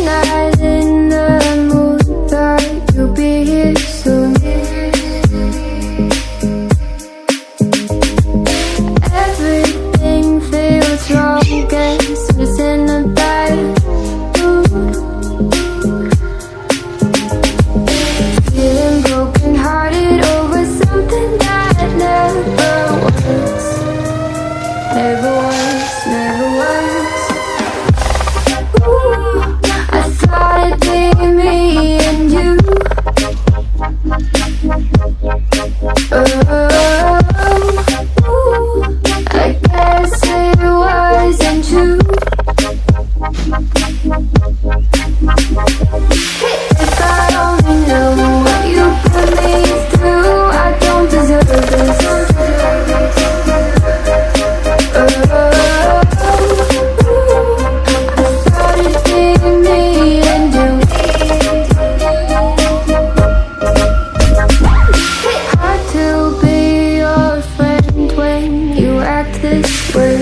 night in the moonlight, you'll be here soon. Everything feels wrong, guess it's in a bad mood. Feeling broken hearted over something that never was. Never was, never was. Ooh, I thought it'd be me and you. Ooh, I guess it wasn't true. If I only knew what you put me through, I don't deserve this. This way.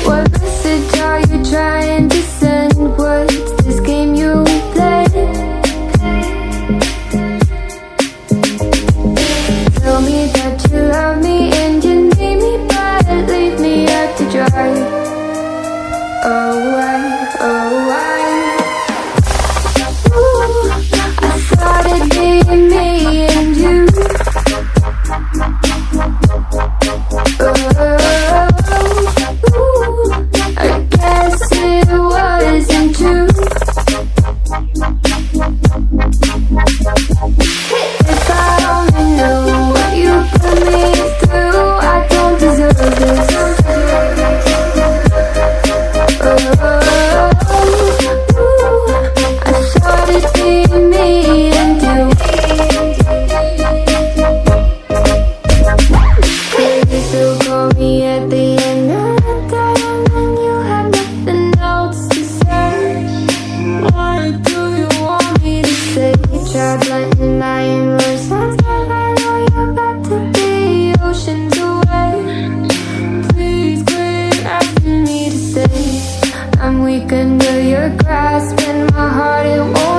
What message are you trying to send? What's this game you play? Tell me that you love me and you need me, but leave me out to dry. Oh, why? Ooh, I thought it'd be me and you. I guess it wasn't true. If I only knew what you put me through, I don't deserve this. I thought it'd be me and you. Still call me at the end of the day when you have nothing else to say. What do you want me to say? Try blending my emotions, but I know you're about to be oceans away. Please quit asking me to stay. I'm weak under your grasp and my heart it won't